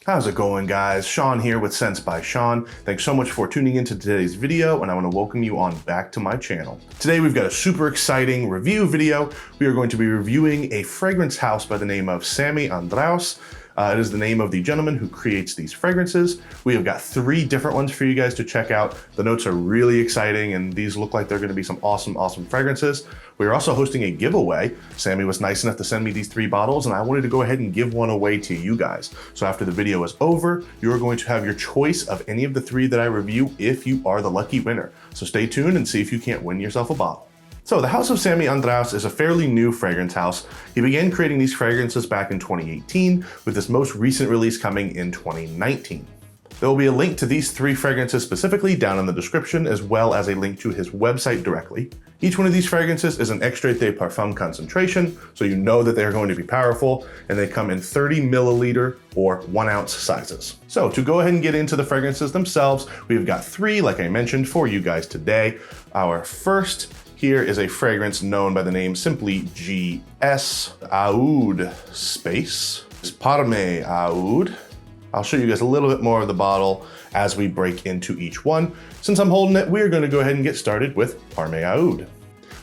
How's it going, guys? Sean here with Scents by Sean. Thanks so much for tuning into today's video, and I want to welcome you on back to my channel. Today we've got a super exciting review video. We are going to be reviewing a fragrance house by the name of Sammy Andraus. It is the name of the gentleman who creates these fragrances. We have got 3 different ones for you guys to check out. The notes are really exciting, and these look like they're going to be some awesome fragrances. We are also hosting a giveaway. Sammy was nice enough to send me these 3 bottles, and I wanted to go ahead and give one away to you guys. So after the video is over, you're going to have your choice of any of the 3 that I review if you are the lucky winner. So stay tuned and see if you can't win yourself a bottle. So the House of Sammy Andraus is a fairly new fragrance house. He began creating these fragrances back in 2018, with this most recent release coming in 2019. There will be a link to these 3 fragrances specifically down in the description, as well as a link to his website directly. Each one of these fragrances is an extrait de parfum concentration, so you know that they are going to be powerful, and they come in 30 milliliter or 1 ounce sizes. So to go ahead and get into the fragrances themselves, we've got 3, like I mentioned, for you guys today. Our first here is a fragrance known by the name simply GS Oud Space. It's Parme Oud. I'll show you guys a little bit more of the bottle as we break into each one. Since I'm holding it, we're going to go ahead and get started with Parme Oud.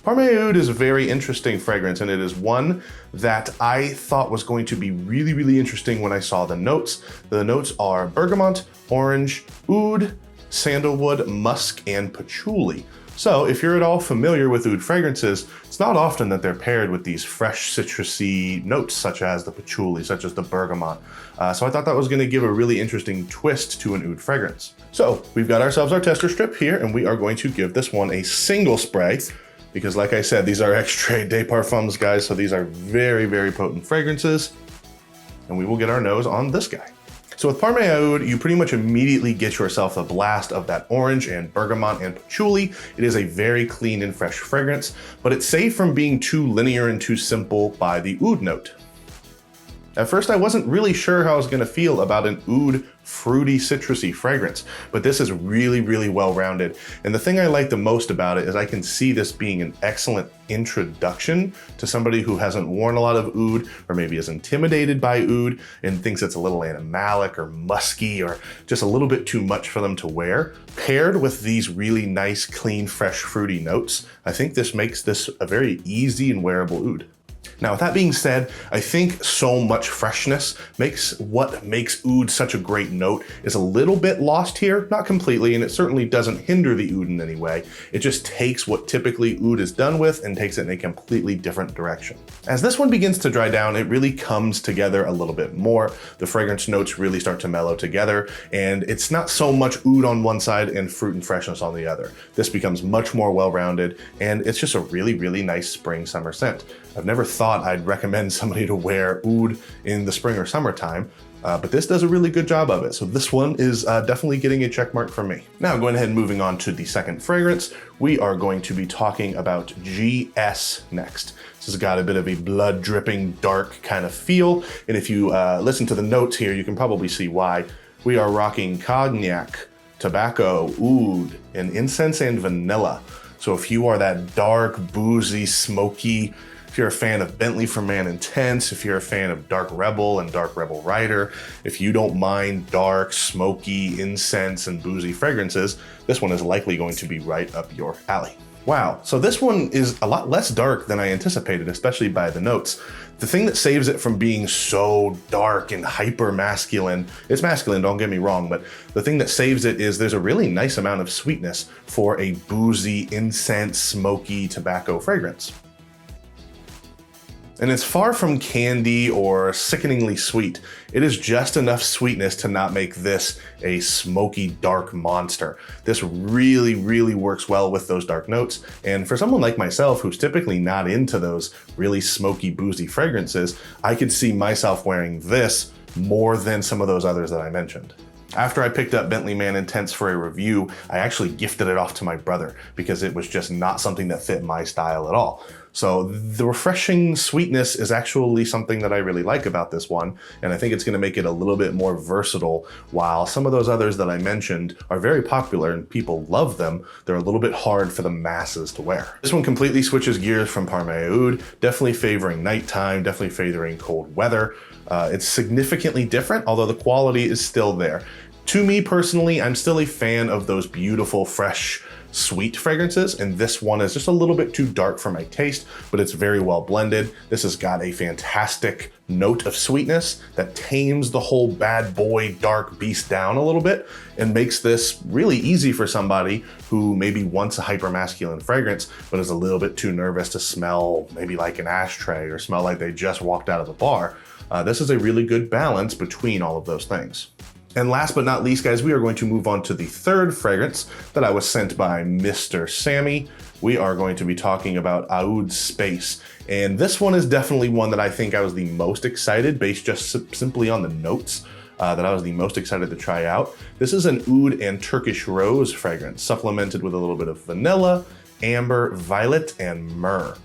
Parme Oud is a very interesting fragrance, and it is one that I thought was going to be really interesting when I saw the notes. The notes are bergamot, orange, oud, sandalwood, musk, and patchouli. So if you're at all familiar with oud fragrances, it's not often that they're paired with these fresh citrusy notes such as the patchouli, such as the bergamot. So I thought that was going to give a really interesting twist to an oud fragrance. So we've got ourselves our tester strip here, and we are going to give this one a single spray because, like I said, these are extrait de parfums, guys. So these are very potent fragrances, and we will get our nose on this guy. So with Parme Oud, you pretty much immediately get yourself a blast of that orange and bergamot and patchouli. It is a very clean and fresh fragrance, but it's safe from being too linear and too simple by the oud note. At first, I wasn't really sure how I was going to feel about an oud fruity citrusy fragrance, but this is really well-rounded. And the thing I like the most about it is I can see this being an excellent introduction to somebody who hasn't worn a lot of oud, or maybe is intimidated by oud and thinks it's a little animalic or musky or just a little bit too much for them to wear. Paired with these really nice, clean, fresh, fruity notes, I think this makes this a very easy and wearable oud. Now, with that being said, I think so much freshness makes what makes oud such a great note is a little bit lost here, not completely, and it certainly doesn't hinder the oud in any way. It just takes what typically oud is done with and takes it in a completely different direction. As this one begins to dry down, it really comes together a little bit more. The fragrance notes really start to mellow together, and it's not so much oud on one side and fruit and freshness on the other. This becomes much more well-rounded, and it's just a really nice spring summer scent. I've never thought I'd recommend somebody to wear oud in the spring or summertime, but this does a really good job of it. So this one is definitely getting a check mark from me. Now, going ahead and moving on to the second fragrance, we are going to be talking about GS next. This has got a bit of a blood dripping dark kind of feel. And if you listen to the notes here, you can probably see why. We are rocking cognac, tobacco, oud, and incense and vanilla. So if you are that dark, boozy, smoky, if you're a fan of Bentley from Man Intense, if you're a fan of Dark Rebel and Dark Rebel Rider, if you don't mind dark, smoky, incense, and boozy fragrances, this one is likely going to be right up your alley. Wow, so this one is a lot less dark than I anticipated, especially by the notes. The thing that saves it from being so dark and hyper masculine, it's masculine, don't get me wrong, but the thing that saves it is there's a really nice amount of sweetness for a boozy, incense, smoky tobacco fragrance. And it's far from candy or sickeningly sweet. It is just enough sweetness to not make this a smoky, dark monster. This really works well with those dark notes. And for someone like myself, who's typically not into those really smoky, boozy fragrances, I could see myself wearing this more than some of those others that I mentioned. After I picked up Bentley Man Intense for a review, I actually gifted it off to my brother because it was just not something that fit my style at all. So the refreshing sweetness is actually something that I really like about this one, and I think it's going to make it a little bit more versatile. While some of those others that I mentioned are very popular and people love them, they're a little bit hard for the masses to wear. This one completely switches gears from Parme Oud, definitely favoring nighttime, definitely favoring cold weather. It's significantly different, although the quality is still there. To me personally, I'm still a fan of those beautiful, fresh, sweet fragrances, and this one is just a little bit too dark for my taste, but it's very well blended. This has got a fantastic note of sweetness that tames the whole bad boy dark beast down a little bit and makes this really easy for somebody who maybe wants a hyper-masculine fragrance, but is a little bit too nervous to smell maybe like an ashtray or smell like they just walked out of the bar. This is a really good balance between all of those things. And last but not least, guys, we are going to move on to the third fragrance that I was sent by Mr. Sammy. We are going to be talking about Oud Space. And this one is definitely one that I think I was the most excited, based just simply on the notes, that I was the most excited to try out. This is an oud and Turkish rose fragrance, supplemented with a little bit of vanilla, amber, violet, and myrrh.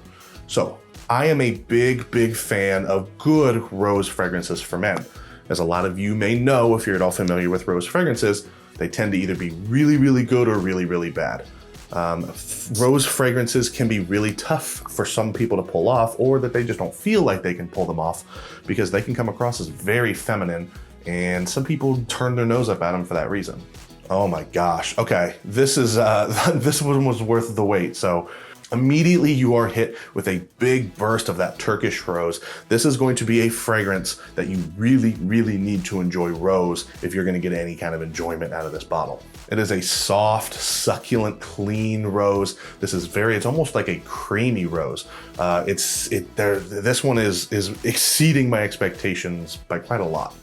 So I am a big fan of good rose fragrances for men. As a lot of you may know, if you're at all familiar with rose fragrances, they tend to either be really good or really bad. Rose fragrances can be really tough for some people to pull off, or that they just don't feel like they can pull them off because they can come across as very feminine, and some people turn their nose up at them for that reason. Oh my gosh. Okay, this one was worth the wait. So immediately you are hit with a big burst of that Turkish rose. This is going to be a fragrance that you really need to enjoy rose if you're going to get any kind of enjoyment out of this bottle. It is a soft, succulent, clean rose. This is it's almost like a creamy rose. This one is exceeding my expectations by quite a lot.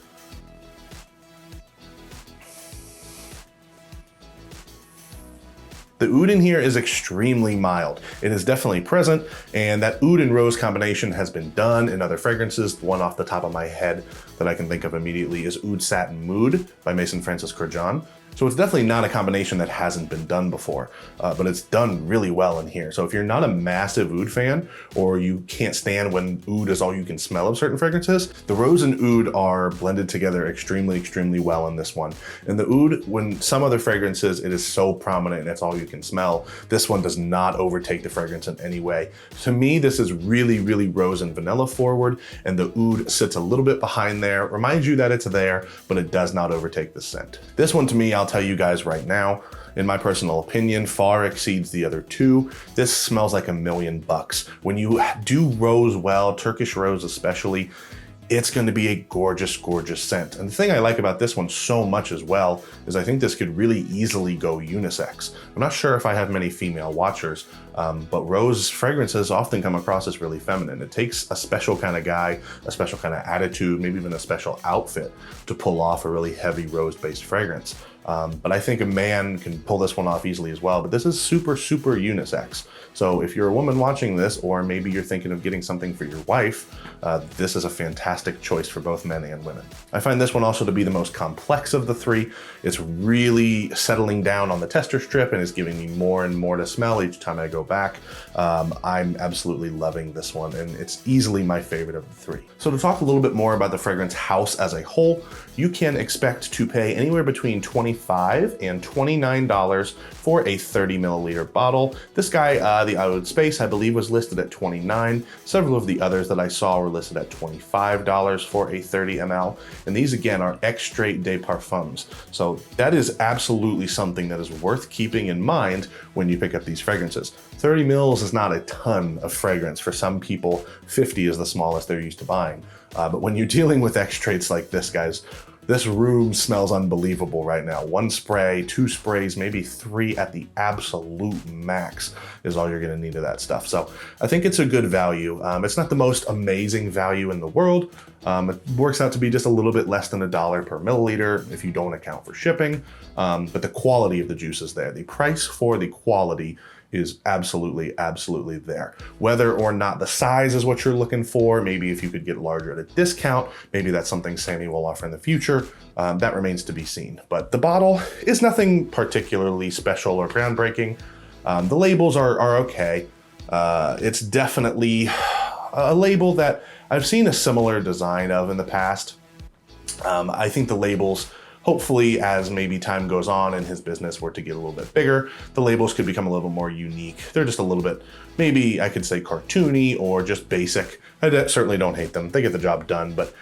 The oud in here is extremely mild. It is definitely present, and that oud and rose combination has been done in other fragrances. The one off the top of my head that I can think of immediately is Oud Satin Mood by Mason Francis Kurkdjian. So it's definitely not a combination that hasn't been done before, but it's done really well in here. So if you're not a massive oud fan, or you can't stand when oud is all you can smell of certain fragrances, the rose and oud are blended together extremely well in this one. And the oud, when some other fragrances, it is so prominent and it's all you can smell, this one does not overtake the fragrance in any way. To me, this is really rose and vanilla forward, and the oud sits a little bit behind there, reminds you that it's there, but it does not overtake the scent. This one, to me, I'll tell you guys right now, in my personal opinion, far exceeds the other two. This smells like $1 million. When you do rose well, Turkish rose especially, it's going to be a gorgeous scent. And the thing I like about this one so much as well is I think this could really easily go unisex. I'm not sure if I have many female watchers, but rose fragrances often come across as really feminine. It takes a special kind of guy, a special kind of attitude, maybe even a special outfit to pull off a really heavy rose-based fragrance. But I think a man can pull this one off easily as well, but this is super unisex. So if you're a woman watching this, or maybe you're thinking of getting something for your wife, this is a fantastic choice for both men and women. I find this one also to be the most complex of the three. It's really settling down on the tester strip and is giving me more and more to smell each time I go back. I'm absolutely loving this one, and it's easily my favorite of the three. So to talk a little bit more about the fragrance house as a whole, you can expect to pay anywhere between $25 and $29 for a 30 milliliter bottle. This guy, the Oud Space, I believe was listed at $29. Several of the others that I saw were listed at $25 for a 30 ml. And these again are extrait de parfums. So that is absolutely something that is worth keeping in mind when you pick up these fragrances. 30 mils is not a ton of fragrance. For some people, 50 is the smallest they're used to buying. But when you're dealing with extraits like this, guys, this room smells unbelievable right now. 1 spray, 2 sprays, maybe 3 at the absolute max is all you're gonna need of that stuff. So I think it's a good value. It's not the most amazing value in the world. It works out to be just a little bit less than $1 per milliliter if you don't account for shipping. But the quality of the juice is there. The price for the quality is absolutely there. Whether or not the size is what you're looking for, maybe if you could get larger at a discount, maybe that's something Sammy will offer in the future. That remains to be seen. But the bottle is nothing particularly special or groundbreaking. The labels are okay. It's definitely a label that I've seen a similar design of in the past. I think the labels, hopefully, as maybe time goes on and his business were to get a little bit bigger, the labels could become a little more unique. They're just a little bit, maybe I could say cartoony or just basic. I certainly don't hate them. They get the job done, but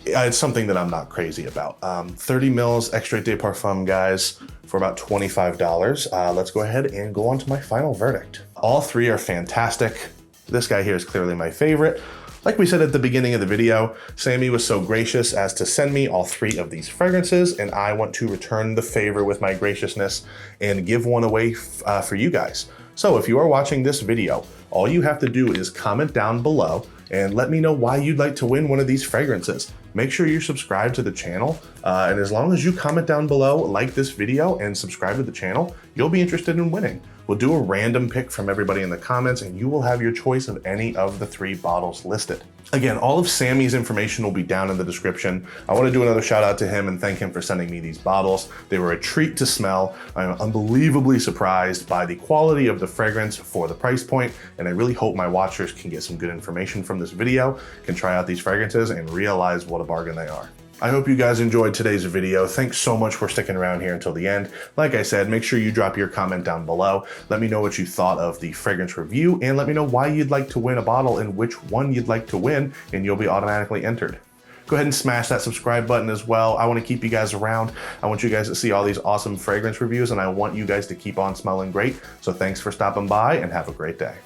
it's something that I'm not crazy about. 30 mils Extrait de Parfum, guys, for about $25. Let's go ahead and go on to my final verdict. All three are fantastic. This guy here is clearly my favorite. Like we said at the beginning of the video, Sammy was so gracious as to send me all three of these fragrances, and I want to return the favor with my graciousness and give one away for you guys. So if you are watching this video, all you have to do is comment down below and let me know why you'd like to win one of these fragrances. Make sure you're subscribed to the channel, and as long as you comment down below, like this video, and subscribe to the channel, you'll be interested in winning. We'll do a random pick from everybody in the comments, and you will have your choice of any of the 3 bottles listed. Again, all of Sammy's information will be down in the description. I want to do another shout out to him and thank him for sending me these bottles. They were a treat to smell. I'm unbelievably surprised by the quality of the fragrance for the price point, and I really hope my watchers can get some good information from this video, can try out these fragrances, and realize what a bargain they are. I hope you guys enjoyed today's video. Thanks so much for sticking around here until the end. Like I said, make sure you drop your comment down below. Let me know what you thought of the fragrance review, and let me know why you'd like to win a bottle and which one you'd like to win, and you'll be automatically entered. Go ahead and smash that subscribe button as well. I want to keep you guys around. I want you guys to see all these awesome fragrance reviews, and I want you guys to keep on smelling great. So thanks for stopping by, and have a great day.